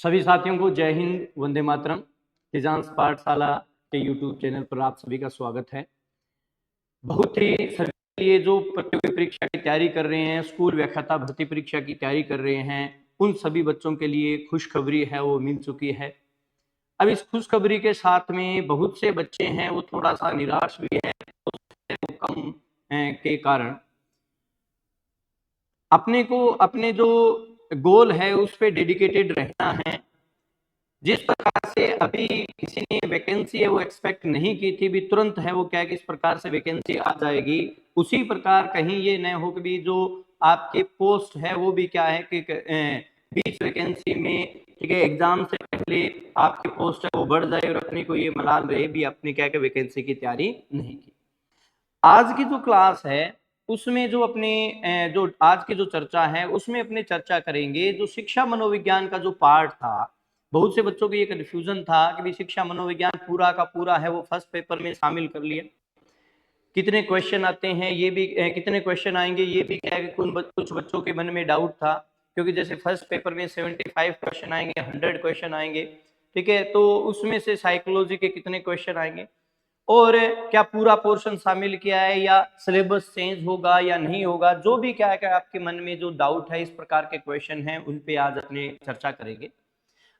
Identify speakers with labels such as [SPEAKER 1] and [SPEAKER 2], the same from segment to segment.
[SPEAKER 1] सभी साथियों को जय हिंद, वंदे मातरम। किजान्स पाठशाला के यूट्यूब चैनल पर आप सभी का स्वागत है। बहुत ही सभी के लिए जो प्रतियोगी परीक्षा की तैयारी कर रहे हैं, स्कूल व्याख्याता भर्ती परीक्षा की तैयारी कर रहे हैं, उन सभी बच्चों के लिए खुशखबरी है वो मिल चुकी है। अब इस खुशखबरी के साथ में बहुत से बच्चे हैं वो थोड़ा सा निराश भी है, कम के कारण अपने को अपने जो गोल है उस पर डेडिकेटेड रहना है। जिस प्रकार से अभी किसी ने वैकेंसी है वो एक्सपेक्ट नहीं की थी, भी तुरंत है वो क्या है कि इस प्रकार से वैकेंसी आ जाएगी, उसी प्रकार कहीं ये न हो कि भी जो आपके पोस्ट है वो भी क्या है कि 20 वैकेंसी में, ठीक है, एग्जाम से पहले आपकी पोस्ट है वो बढ़ जाए और अपने को ये मलाल रहे भी अपने क्या है वैकेंसी की तैयारी नहीं की। आज की जो क्लास है उसमें जो अपने जो आज की जो चर्चा है उसमें अपने चर्चा करेंगे जो शिक्षा मनोविज्ञान का जो पार्ट था। बहुत से बच्चों को ये कंफ्यूजन था कि भी शिक्षा मनोविज्ञान पूरा का पूरा है वो फर्स्ट पेपर में शामिल कर लिया, कितने क्वेश्चन आते हैं ये भी कितने क्वेश्चन आएंगे ये भी क्या है कुछ बच्चों के मन में डाउट था, क्योंकि जैसे फर्स्ट पेपर में 75 क्वेश्चन आएंगे, 100 क्वेश्चन आएंगे, ठीक है, तो उसमें से साइकोलॉजी के कितने क्वेश्चन आएंगे और क्या पूरा पोर्शन शामिल किया है या सिलेबस चेंज होगा या नहीं होगा, जो भी क्या है कि आपके मन में जो डाउट है इस प्रकार के क्वेश्चन हैं उन पे आज अपने चर्चा करेंगे।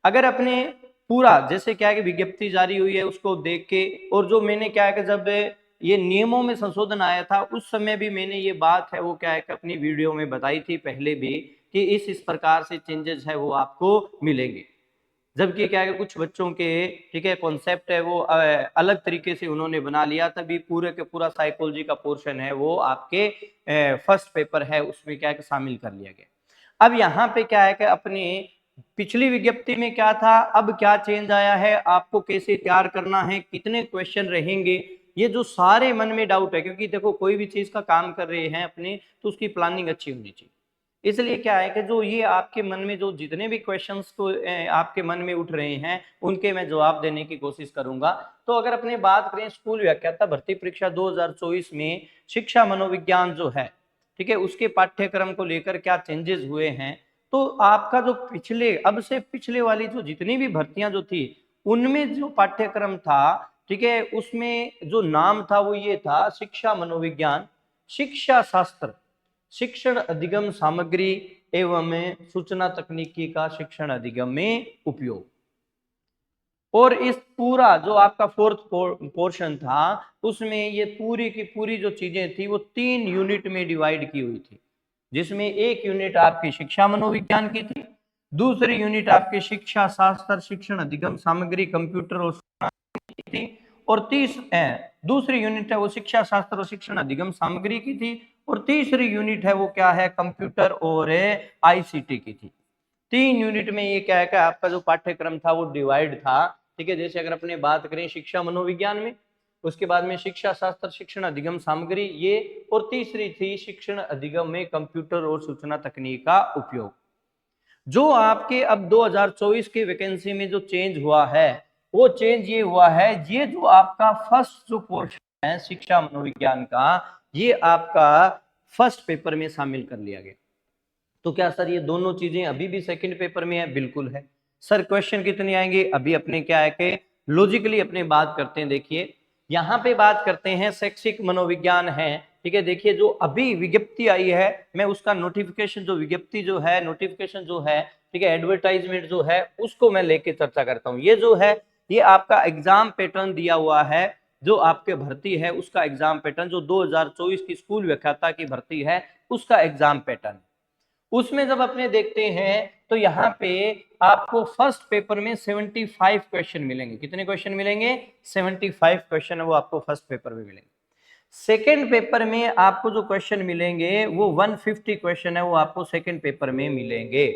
[SPEAKER 1] अगर अपने पूरा जैसे क्या है कि विज्ञप्ति जारी हुई है उसको देख के, और जो मैंने क्या है कि जब ये नियमों में संशोधन आया था उस समय भी मैंने ये बात है वो क्या है कि अपनी वीडियो में बताई थी पहले भी कि इस प्रकार से चेंजेस है वो आपको मिलेंगे, जबकि क्या है कुछ बच्चों के, ठीक है, कॉन्सेप्ट है वो अलग तरीके से उन्होंने बना लिया, तभी पूरे के पूरा साइकोलॉजी का पोर्शन है वो आपके फर्स्ट पेपर है उसमें क्या है कि शामिल कर लिया गया। अब यहाँ पे क्या है कि अपने पिछली विज्ञप्ति में क्या था, अब क्या चेंज आया है, आपको कैसे तैयार करना है, कितने क्वेश्चन रहेंगे, ये जो सारे मन में डाउट है, क्योंकि देखो कोई भी चीज का काम कर रहे हैं अपने तो उसकी प्लानिंग अच्छी होनी चाहिए। इसलिए क्या है कि जो ये आपके मन में जो जितने भी क्वेश्चंस को आपके मन में उठ रहे हैं उनके मैं जवाब देने की कोशिश करूंगा। तो अगर अपने बात करें स्कूल व्याख्याता भर्ती परीक्षा 2024 में शिक्षा मनोविज्ञान जो है, ठीक है, उसके पाठ्यक्रम को लेकर क्या चेंजेस हुए हैं, तो आपका जो पिछले अब से पिछले वाली जो जितनी भी भर्तियां जो थी उनमें जो पाठ्यक्रम था, ठीक है, उसमें जो नाम था वो ये था शिक्षा मनोविज्ञान शिक्षा शास्त्र शिक्षण अधिगम सामग्री एवं सूचना तकनीकी का शिक्षण अधिगम में उपयोग। और इस पूरा जो आपका फोर्थ पोर्शन था उसमें ये पूरी की पूरी जो चीजें थी वो 3 यूनिट में डिवाइड की हुई थी, जिसमें एक यूनिट आपकी शिक्षा मनोविज्ञान की थी, दूसरी यूनिट आपकी शिक्षा शास्त्र शिक्षण अधिगम सामग्री कंप्यूटर और थी, और दूसरी यूनिट है वो शिक्षा शास्त्र और शिक्षण अधिगम सामग्री की थी, और तीसरी यूनिट है वो क्या है कंप्यूटर और आईसीटी की थी। 3 यूनिट में ये क्या है कि आपका जो पाठ्यक्रम था वो डिवाइड था, ठीक है। जैसे अगर अपने बात करें शिक्षा मनोविज्ञान में, उसके बाद में शिक्षा शास्त्र शिक्षण अधिगम सामग्री ये, और तीसरी थी शिक्षण अधिगम में कंप्यूटर और सूचना तकनीक का उपयोग। जो आपके अब 2024 की वैकेंसी में जो चेंज हुआ है वो चेंज ये हुआ है, ये जो आपका फर्स्ट जो पोर्शन है शिक्षा मनोविज्ञान का ये आपका फर्स्ट पेपर में शामिल कर लिया गया। तो क्या सर ये दोनों चीजें अभी भी सेकंड पेपर में है? बिल्कुल है सर। क्वेश्चन कितने आएंगे? अभी अपने क्या है कि लॉजिकली अपने बात करते हैं। देखिए यहाँ पे बात करते हैं शैक्षिक मनोविज्ञान है, ठीक है। देखिए जो अभी विज्ञप्ति आई है मैं उसका नोटिफिकेशन जो विज्ञप्ति जो है नोटिफिकेशन जो है, ठीक है, एडवर्टाइजमेंट जो है उसको मैं लेके चर्चा करता हूँ। ये जो है ये आपका एग्जाम पैटर्न दिया हुआ है, जो आपके भर्ती है उसका एग्जाम पैटर्न, जो 2024 की स्कूल व्याख्याता की भर्ती है उसका एग्जाम पैटर्न। उसमें जब अपने देखते हैं तो यहाँ पे आपको फर्स्ट पेपर में 75 क्वेश्चन मिलेंगे। कितने क्वेश्चन मिलेंगे? 75 क्वेश्चन है वो आपको फर्स्ट पेपर में मिलेंगे। सेकेंड पेपर में आपको जो क्वेश्चन मिलेंगे वो 150 क्वेश्चन है वो आपको सेकेंड पेपर में मिलेंगे।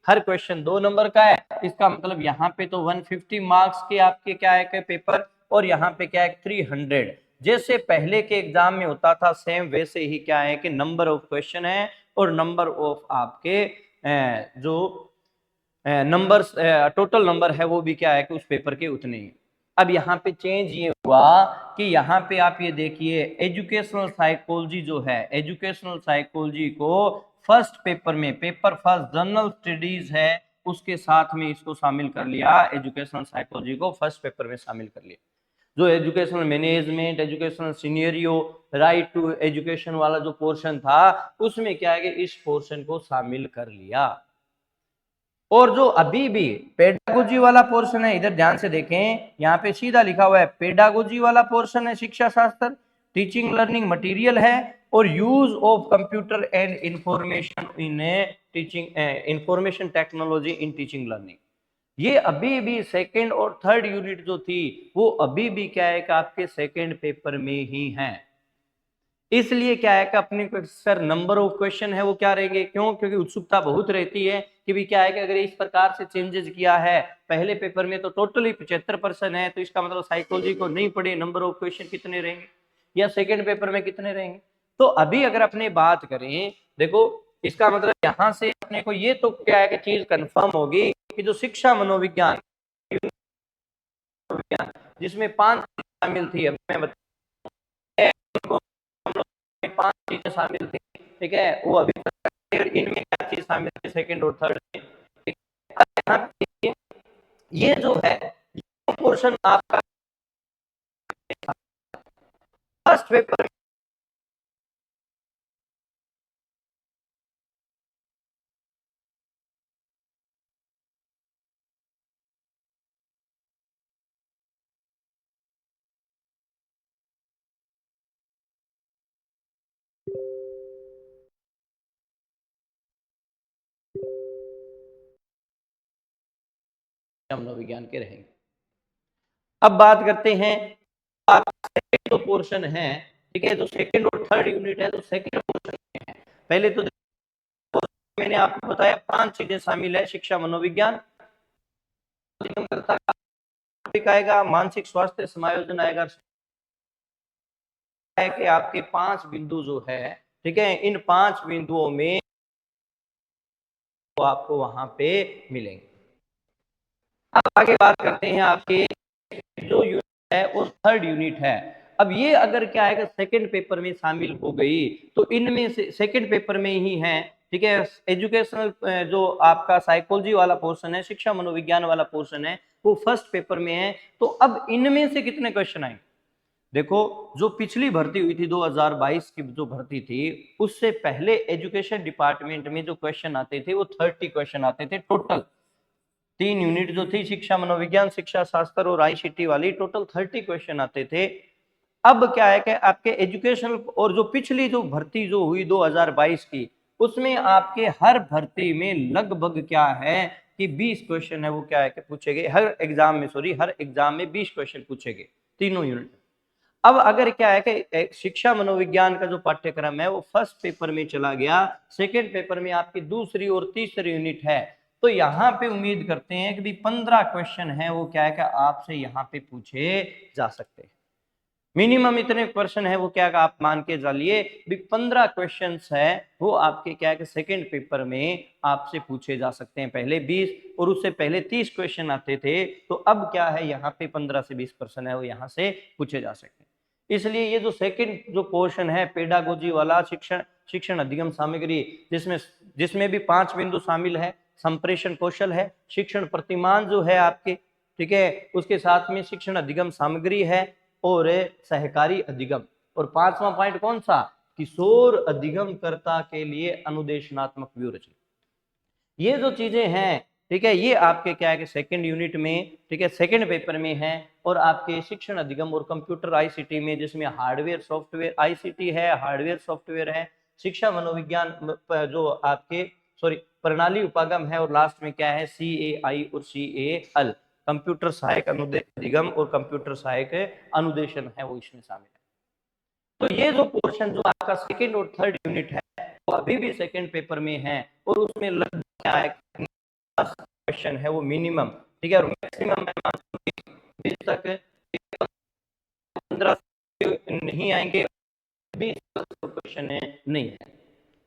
[SPEAKER 1] हर क्वेश्चन 2 नंबर का है, इसका मतलब यहाँ पे तो 150 मार्क्स के आपके क्या है पेपर, और यहाँ पे क्या है 300। जैसे पहले के एग्जाम में होता था सेम वैसे ही क्या है कि नंबर ऑफ क्वेश्चन है और नंबर ऑफ आपके जो नंबर टोटल नंबर है वो भी क्या है कि उस पेपर के उतने ही। अब यहाँ पे चेंज ये हुआ कि यहाँ पे आप ये देखिए एजुकेशनल साइकोलॉजी जो है, एजुकेशनल साइकोलॉजी को फर्स्ट पेपर में पेपर फर्स्ट जनरल स्टडीज है उसके साथ में इसको शामिल कर लिया, एजुकेशनल साइकोलॉजी को फर्स्ट पेपर में शामिल कर लिया। जो educational management, educational scenario, right to education वाला जो पोर्शन था उसमें क्या है कि इस पोर्शन को शामिल कर लिया। और जो अभी भी पेडागोजी वाला पोर्शन है, इधर ध्यान से देखें, यहाँ पे सीधा लिखा हुआ है पेडागोजी वाला पोर्शन है शिक्षा शास्त्र, टीचिंग लर्निंग मटेरियल है, और use of computer and information in teaching, information technology in teaching learning. ये अभी भी सेकंड और थर्ड यूनिट जो थी वो अभी भी क्या है कि आपके सेकंड पेपर में ही है। इसलिए क्या है कि अपने सर नंबर ऑफ क्वेश्चन है वो क्या रहेंगे, क्यों, क्योंकि उत्सुकता बहुत रहती है कि भी क्या है कि अगर इस प्रकार से चेंजेस किया है, पहले पेपर में तो टोटली 75% है, तो इसका मतलब साइकोलॉजी को नहीं पढ़े, नंबर ऑफ क्वेश्चन कितने रहेंगे या सेकंड पेपर में कितने रहेंगे। तो अभी अगर अपने बात करें, देखो इसका मतलब यहाँ से अपने को ये तो क्या है कि चीज कंफर्म होगी कि जो शिक्षा मनोविज्ञान जिसमें 5 शामिल थी, अब मैं में 5 चीजें शामिल थी, ठीक है, वो अभी तक इनमें क्या चीज शामिल थी सेकंड और थर्ड में। ये जो है पोर्शन आपका फर्स्ट पेपर मनोविज्ञान के रहेंगे। अब बात करते हैं जो पोर्शन है, ठीक है, जो सेकंड और थर्ड यूनिट है, तो सेकंड पोर्शन में है, पहले तो मैंने आपको बताया 5 चीजें शामिल है, शिक्षा मनोविज्ञान आएगा, मानसिक स्वास्थ्य समायोजन आएगा, है कि आपके 5 बिंदु जो है, ठीक है, इन 5 बिंदुओं में तो आपको वहां पे मिलेंगे। अब आगे बात करते हैं आपके जो यूनिट है वो थर्ड यूनिट है। अब ये अगर क्या है कि सेकंड पेपर में शामिल हो गई तो इनमें से सेकंड पेपर में ही है, ठीक है, एजुकेशनल जो आपका साइकोलॉजी वाला पोर्शन है, शिक्षा मनोविज्ञान वाला पोर्शन है, वो फर्स्ट पेपर में है। तो अब इनमें से कितने क्वेश्चन आएंगे, देखो जो पिछली भर्ती हुई थी 2022 की जो भर्ती थी, उससे पहले एजुकेशन डिपार्टमेंट में जो क्वेश्चन आते थे वो 30 क्वेश्चन आते थे टोटल। 3 यूनिट जो थी शिक्षा मनोविज्ञान, शिक्षा शास्त्र और आईसीटी वाली, टोटल 30 क्वेश्चन आते थे। अब क्या है कि आपके एजुकेशनल और जो पिछली जो भर्ती जो हुई 2022 की, उसमें आपके हर भर्ती में लगभग क्या है कि 20 क्वेश्चन है वो क्या है कि पूछे गए हर एग्जाम में, हर एग्जाम में 20 क्वेश्चन पूछे गए तीनों यूनिट। अब अगर क्या है कि शिक्षा मनोविज्ञान का जो पाठ्यक्रम है वो फर्स्ट पेपर में चला गया, सेकेंड पेपर में आपकी दूसरी और तीसरी यूनिट है, तो यहाँ पे उम्मीद करते हैं कि भी 15 क्वेश्चन है वो क्या है कि आपसे यहाँ पे पूछे जा सकते हैं। मिनिमम इतने क्वेश्चन है वो क्या आप मान के चलिए भी 15 क्वेश्चंस है वो आपके क्या है कि सेकेंड पेपर में आपसे पूछे जा सकते हैं। पहले 20 और उससे पहले 30 क्वेश्चन आते थे, तो अब क्या है यहाँ पे 15 से 20% है वो यहाँ से पूछे जा सकते हैं। इसलिए ये जो सेकंड जो पोर्शन है पेडागोजी वाला, शिक्षण अधिगम सामग्री, जिसमें भी 5 बिंदु शामिल है, संप्रेषण कौशल है, शिक्षण प्रतिमान जो है आपके, ठीक है, उसके साथ में शिक्षण अधिगम सामग्री है और सहकारी अधिगम, और 5वां पॉइंट कौन सा, किशोर अधिगमकर्ता के लिए अनुदेशनात्मक व्यूरचना। ये जो चीजें हैं, ठीक है, ये आपके क्या है कि सेकंड यूनिट में, ठीक है, सेकंड पेपर में है, और आपके शिक्षण अधिगम और कंप्यूटर आईसीटी में, जिसमें हार्डवेयर सॉफ्टवेयर आईसीटी है, हार्डवेयर सॉफ्टवेयर है, शिक्षा मनोविज्ञान जो आपके प्रणाली उपागम है, और लास्ट में क्या है CAI और CAL कंप्यूटर सहायक अधिगम और कंप्यूटर सहायक अनुदेशन है वो इसमें शामिल है। तो ये जो पोर्शन जो आपका सेकंड और थर्ड यूनिट है वो अभी भी सेकंड पेपर में है, और उसमें लगभग क्या है क्वेश्चन है वो मिनिमम, ठीक है, और मैक्सिमम 20 तक 15 नहीं आएंगे, 20 क्वेश्चन नहीं है,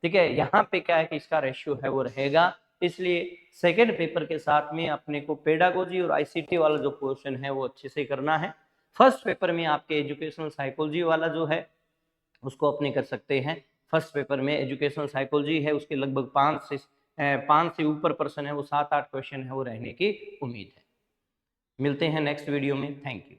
[SPEAKER 1] ठीक है। यहाँ पे क्या है कि इसका रेशियो है वो रहेगा। इसलिए सेकंड पेपर के साथ में अपने को पेडागोजी और आईसीटी वाला जो पोर्शन है वो अच्छे से करना है। फर्स्ट पेपर में आपके एजुकेशनल साइकोलॉजी वाला जो है उसको अपने कर सकते हैं। फर्स्ट पेपर में एजुकेशनल साइकोलॉजी है, उसके लगभग 5 से ऊपर पर्सन है वो 7-8 क्वेश्चन है वो रहने की उम्मीद है। मिलते हैं नेक्स्ट वीडियो में। Thank you.